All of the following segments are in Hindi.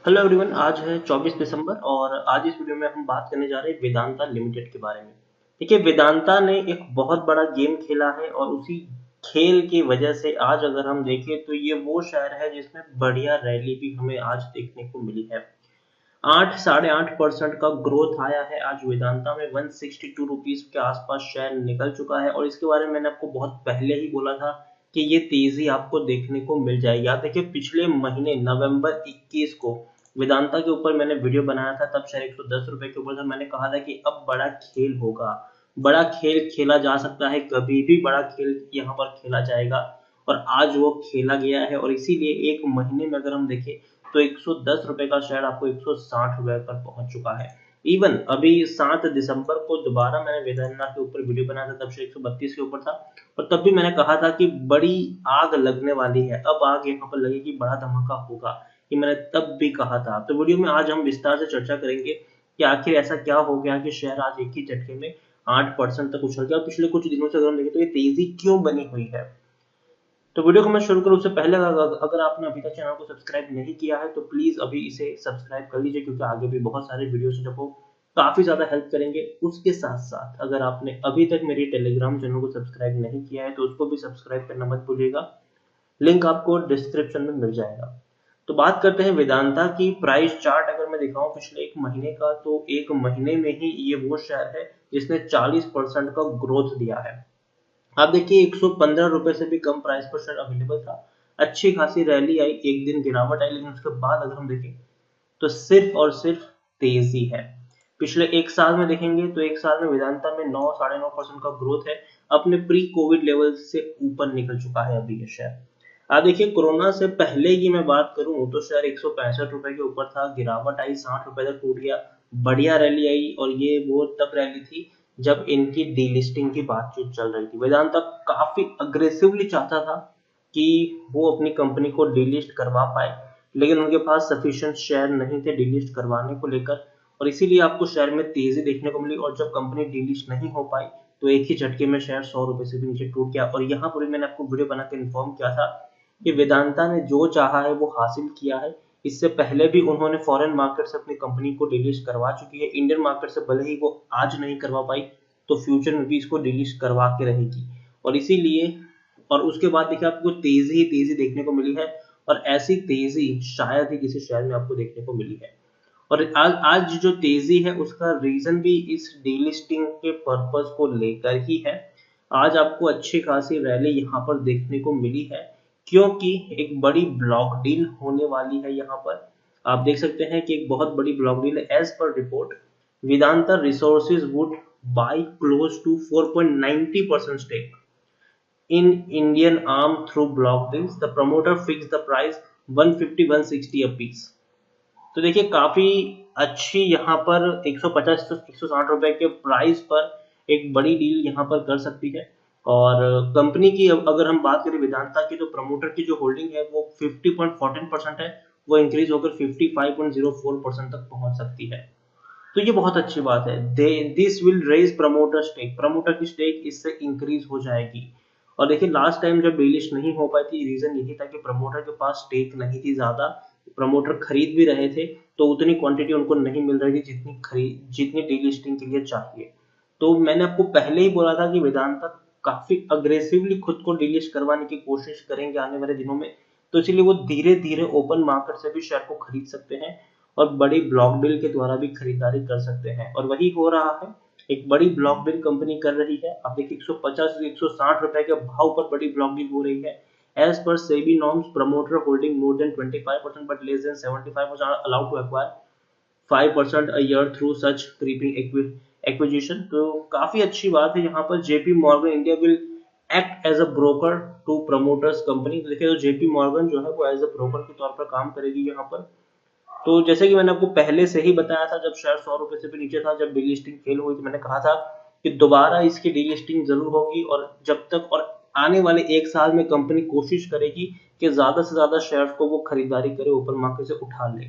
हेलो एवरीवन, आज है 24 दिसंबर और आज इस वीडियो में हम बात करने जा रहे हैं वेदांता लिमिटेड के बारे में। देखिए, वेदांता ने एक बहुत बड़ा गेम खेला है और उसी खेल की वजह से आज अगर हम देखें तो ये वो शेयर है जिसमें बढ़िया रैली भी हमें आज देखने को मिली है। 8 साढ़े 8% का ग्रोथ आया है आज वेदांता में। 162 रुपीज के आसपास शेयर निकल चुका है और इसके बारे में मैंने आपको बहुत पहले ही बोला था कि ये तेजी आपको देखने को मिल जाएगी। आप देखिए, पिछले महीने नवंबर 21 को वेदांता के ऊपर मैंने वीडियो बनाया था, तब शेयर 110 रुपए के ऊपर था। मैंने कहा था कि अब बड़ा खेल होगा, बड़ा खेल खेला जा सकता है, कभी भी बड़ा खेल यहाँ पर खेला जाएगा और आज वो खेला गया है। और इसीलिए एक महीने में अगर हम देखें तो 110 रुपए का शेयर आपको 160 रुपए पर पहुंच चुका है। इवन अभी 7 दिसंबर को दोबारा मैंने वेदांता के ऊपर वीडियो बनाया था, तब शेयर 132 के ऊपर था और तब भी मैंने कहा था कि बड़ी आग लगने वाली है, अब आग यहाँ पर लगेगी, बड़ा धमाका होगा। ये मैंने तब भी कहा था। तो वीडियो में आज हम विस्तार से चर्चा करेंगे कि आखिर ऐसा क्या हो गया कि शेयर आज एक ही झटके में 8% तक उछल गया। पिछले कुछ दिनों से अगर हम देखें तो ये तेजी क्यों बनी हुई है। तो वीडियो को मैं शुरू करूँ उससे पहले अगर आपने अभी तक चैनल को सब्सक्राइब नहीं किया है तो प्लीज अभी इसे सब्सक्राइब कर लीजिए, क्योंकि आगे भी बहुत सारे वीडियोस जो आपको काफी ज्यादा हेल्प करेंगे। उसके साथ साथ अगर आपने अभी तक मेरी टेलीग्राम चैनल को सब्सक्राइब नहीं किया है तो उसको भी सब्सक्राइब करना मत भूलिएगा, लिंक आपको डिस्क्रिप्शन में मिल जाएगा। तो बात करते हैं वेदांता की। प्राइस चार्ट अगर मैं दिखाऊं पिछले एक महीने का, तो एक महीने में ही ये वो शेयर है जिसने 40% का ग्रोथ दिया है। आप देखिए, 115 रुपए से भी कम प्राइस पर शेयर अवेलेबल था। अच्छी खासी रैली आई, एक दिन गिरावट आई, लेकिन उसके बाद अगर हम देखें तो सिर्फ और सिर्फ तेजी है। पिछले एक साल में देखेंगे तो एक साल में वेदांता में 9 साढ़े 9% का ग्रोथ है, अपने प्री कोविड लेवल से ऊपर निकल चुका है अभी ये शेयर। आप देखिए, कोरोना से पहले की मैं बात करूं तो शेयर 165 रुपए के ऊपर था, गिरावट आई, 60 रुपए तक टूट गया, बढ़िया रैली आई और ये वो तब रैली थी जब इनकी डीलिस्टिंग की बातचीत चल रही थी। वेदांता काफी अग्रेसिवली चाहता था कि वो अपनी कंपनी को डीलिस्ट करवा पाए, लेकिन उनके पास सफिशिएंट शेयर नहीं थे डीलिस्ट करवाने को लेकर और इसीलिए आपको शेयर में तेजी देखने को मिली। और जब कंपनी डीलिस्ट नहीं हो पाई तो एक ही झटके में शेयर 100 रुपए से भी नीचे टूट गया। और यहाँ पर मैंने आपको वीडियो बना के इन्फॉर्म किया था कि वेदांता ने जो चाहा है वो हासिल किया है। इससे पहले भी उन्होंने फॉरेन मार्केट से अपनी कंपनी को डिलिस्ट करवा चुकी है। इंडियन मार्केट से भले ही वो आज नहीं करवा पाई तो फ्यूचर में भी इसको डिलिस्ट करवा के रहेगी। और इसीलिए और उसके बाद देखिए, आपको तेजी ही तेजी देखने को मिली है और ऐसी तेजी शायद ही किसी शेयर में आपको देखने को मिली है। और आज जो तेजी है उसका रीजन भी इस डीलिस्टिंग के पर्पस को लेकर ही है। आज आपको अच्छी खासी रैली यहाँ पर देखने को मिली है क्योंकि एक बड़ी ब्लॉक डील होने वाली है। यहाँ पर आप देख सकते हैं कि एक बहुत बड़ी ब्लॉक डील है। As per report, Vedanta Resources would buy close to 4.90% stake in Indian arm through block deals. The promoter fixed the price 150-160 a piece. तो देखिए, काफी अच्छी यहाँ पर 150 से 160 रुपए के प्राइस पर एक बड़ी डील यहाँ पर कर सकती है। और कंपनी की अगर हम बात करें वेदांता की, तो प्रमोटर की जो होल्डिंग है वो 50.14% है, वो इंक्रीज होकर 55.04% तक पहुंच सकती है। तो ये बहुत अच्छी बात है। This will raise promoter stake, promoter की स्टेक इससे इंक्रीज हो जाएगी। और देखिए, लास्ट टाइम जब डीलिस्ट नहीं हो पाई थी, रीजन यही था कि प्रमोटर के पास स्टेक नहीं थी ज्यादा, प्रमोटर खरीद भी रहे थे तो उतनी क्वांटिटी उनको नहीं मिल रही थी जितनी डीलिस्टिंग के लिए चाहिए। तो मैंने आपको पहले ही बोला था कि वेदांता काफी अग्रेसिवली खुद को डीलिस्ट करवाने की कोशिश करेंगे आने वाले दिनों में। तो इसलिए वो धीरे धीरे ओपन मार्केट से भी शेयर को खरीद सकते हैं और बड़ी ब्लॉक डील के द्वारा भी खरीदारी कर सकते हैं और वही हो रहा है। एक बड़ी ब्लॉक डील कंपनी कर रही है। आप देखिए, 150 से 160 रुपए के भाव पर बड़ी ब्लॉक डील हो रही है। As per SEBI norms, promoter holding more than 25% but less than 75% are allowed to acquire 5% a year through such creeping acquisition. तो काफी अच्छी बात है। यहाँ पर JP Morgan India will act as a broker to promoters company। तो देखिए, तो JP Morgan जो है वो एज अ ब्रोकर के तौर पर काम करेगी यहाँ पर। तो जैसे कि मैंने आपको पहले से ही बताया था, जब शेयर 100 रुपए से भी नीचे था, जब डीलिस्टिंग फेल हुई, तो मैंने कहा था कि दोबारा इसकी डीलिस्टिंग जरूर होगी और जब तक और आने वाले एक साल में कंपनी कोशिश करेगी कि ज्यादा से ज्यादा शेयर्स को वो खरीदारी करे, ओपन मार्केट से उठा ले,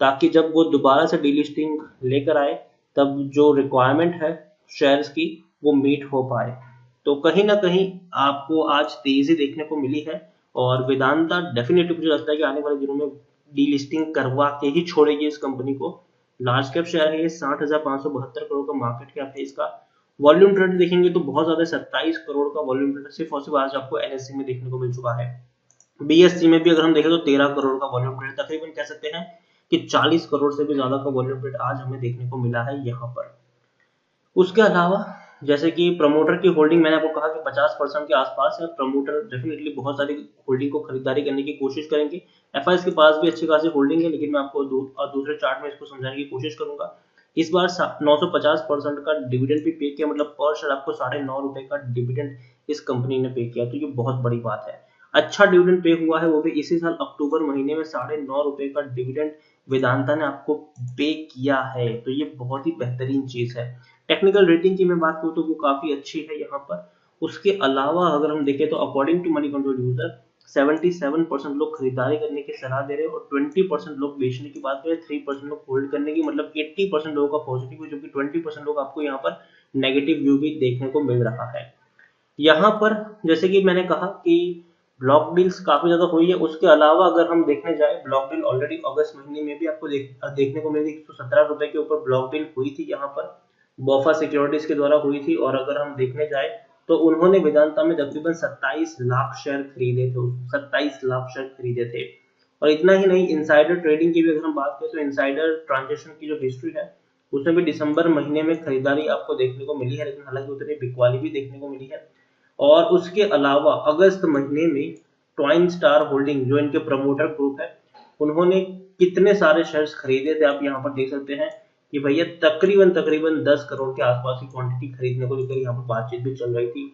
ताकि जब वो दोबारा से डीलिस्टिंग लेकर आए तब जो रिक्वायरमेंट है शेयर्स की वो मीट हो पाए। तो कहीं ना कहीं आपको आज तेजी देखने को मिली है और वेदांता डेफिनेटली मुझे लगता है कि आने वाले दिनों में डीलिस्टिंग करवा के ही छोड़ेगी इस कंपनी को। लार्ज कैप शेयर है ये, 60,572 करोड़ का मार्केट कैप है इसका। वॉल्यूम ट्रेड देखेंगे तो बहुत ज्यादा, 27 करोड़ का वॉल्यूम ट्रेड सिर्फ और सिर्फ आज आपको एनएससी में देखने को मिल चुका है। बीएससी में भी अगर हम देखें तो 13 करोड़ का वॉल्यूम ट्रेड, तकरीबन कह सकते हैं कि 40 करोड़ से भी ज्यादा का वॉल्यूम ट्रेड आज हमें देखने को मिला है यहाँ पर। उसके अलावा जैसे कि प्रमोटर की होल्डिंग, मैंने आपको कहा कि 50% के आसपास है। प्रमोटर डेफिनेटली बहुत सारी होल्डिंग को खरीदारी करने की कोशिश करेंगे। एफआईएस के पास भी अच्छी खासी होल्डिंग है, लेकिन मैं आपको दूसरे चार्ट में इसको समझाने की कोशिश करूंगा। इस बार 950% का डिविडेंड भी पे किया, मतलब पर शेयर आपको 9.5 रुपए का डिविडेंड इस कंपनी ने पे किया, तो ये बहुत बड़ी बात है। अच्छा डिविडेंड पे हुआ है, वो भी इसी साल अक्टूबर महीने में 9.5 रुपए का डिविडेंड वेदांता ने आपको पे किया है, तो ये बहुत ही बेहतरीन चीज है। टेक्निकल रेटिंग की मैं बात करूं तो वो काफी अच्छी है यहाँ पर। उसके अलावा अगर हम देखें तो according to Moneycontrol user 77% लोग खरीदारी करने की सलाह दे रहे हैं और 20% लोग बेचने की बात करें, 3% लोग होल्ड करने की, मतलब 80% लोगों का पॉजिटिव है, जबकि 20% लोग आपको यहाँ पर नेगेटिव व्यू भी देखने को मिल रहा है। यहाँ पर जैसे कि मैंने कहा कि ब्लॉक डील्स काफी ज्यादा हुई है। उसके अलावा अगर हम देखने जाए, ब्लॉक डील ऑलरेडी अगस्त महीने में भी आपको देखने को मिली, 117 रुपए के ऊपर ब्लॉक डील हुई थी यहाँ पर, बोफा सिक्योरिटीज के द्वारा हुई थी। और अगर हम देखने जाए तो उन्होंने वेदांता में तकरीबन 27 लाख शेयर खरीदे थे, 27 लाख शेयर खरीदे थे। और इतना ही नहीं, इनसाइडर ट्रेडिंग की भी अगर हम बात करें तो इनसाइडर ट्रांजेक्शन की जो हिस्ट्री है उसमें भी दिसंबर महीने में खरीदारी आपको देखने को मिली है, लेकिन हालांकि उतनी बिकवाली भी देखने को मिली है। और उसके अलावा अगस्त महीने में ट्वाइन स्टार होल्डिंग, जो इनके प्रमोटर ग्रुप है, उन्होंने कितने सारे शेयर्स खरीदे थे आप यहाँ पर देख सकते हैं कि भैया तकरीबन 10 करोड़ के आसपास की क्वांटिटी खरीदने को लेकर यहाँ पर बातचीत भी चल रही थी।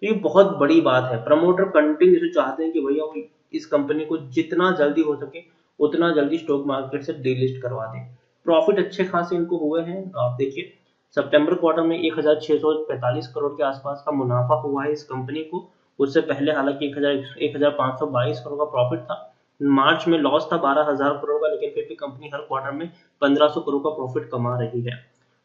तो ये बहुत बड़ी बात है। प्रमोटर कंटिन्यू चाहते हैं कि भैया वो इस कंपनी को जितना जल्दी हो सके उतना जल्दी स्टॉक मार्केट से डीलिस्ट करवा दें। प्रॉफिट अच्छे खासे इनको हुए हैं, आप देखिए सितंबर क्वार्टर में 1645 करोड़ के आसपास का मुनाफा हुआ है इस कंपनी को। उससे पहले हालांकि 1522 करोड़ का प्रॉफिट था। मार्च में लॉस था 12,000 करोड़ का, लेकिन फिर भी कंपनी हर क्वार्टर में 1500 करोड़ का प्रॉफिट कमा रही है।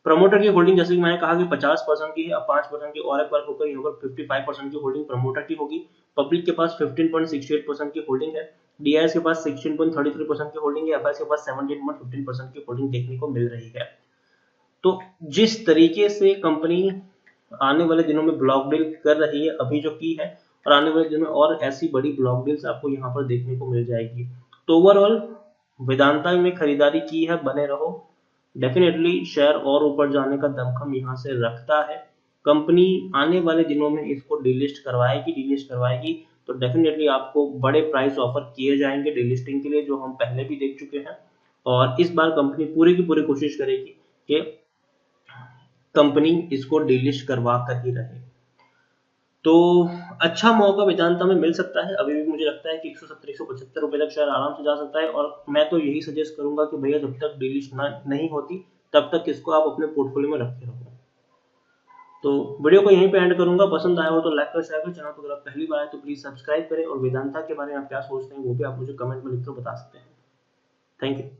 प्रमोटर की होल्डिंग जैसे कि मैंने कहा कि 50% की है, अब 5% की और एक बार होकर यहाँ पर 55% की होल्डिंग प्रमोटर की होगी। पब्लिक के पास 15.68% की होल्डिंग है, डीआईएस के पास 16.33% की होल्डिंग है, एफआईएस के पास 17.15% की होल्डिंग देखने को मिल रही है। तो जिस तरीके से कंपनी आने वाले दिनों में ब्लॉक डील कर रही है, अभी जो की है, और आने वाले दिनों में और ऐसी बड़ी ब्लॉक डील्स आपको यहाँ पर देखने को मिल जाएगी। तो ओवरऑल वेदांता में खरीदारी की है, बने रहो। डेफिनेटली शेयर और ऊपर जाने का दमखम यहाँ से रखता है। कंपनी आने वाले दिनों में इसको डीलिस्ट करवाएगी तो डेफिनेटली आपको बड़े प्राइस ऑफर किए जाएंगे डीलिस्टिंग के लिए, जो हम पहले भी देख चुके हैं। और इस बार कंपनी पूरी की पूरी कोशिश करेगी कि कंपनी इसको डिलिस्ट करवा कर ही रहे। तो अच्छा मौका वेदांता में मिल सकता है। अभी भी मुझे लगता है कि 170-175 रुपए तक शेयर आराम से जा सकता है, और मैं तो यही सजेस्ट करूंगा कि भैया जब तक डिलिस्ट नहीं होती तब तक इसको आप अपने पोर्टफोलियो में रखे रहो। तो वीडियो को यहीं पे एंड करूंगा। पसंद आया हो तो लाइक कर, शेयर कर। चैनल पर अगर आप पहली बार है तो प्लीज सब्सक्राइब करें, और वेदांता के बारे में आप क्या सोचते हैं वो भी आप मुझे कमेंट में लिखकर बता सकते हैं। Thank you.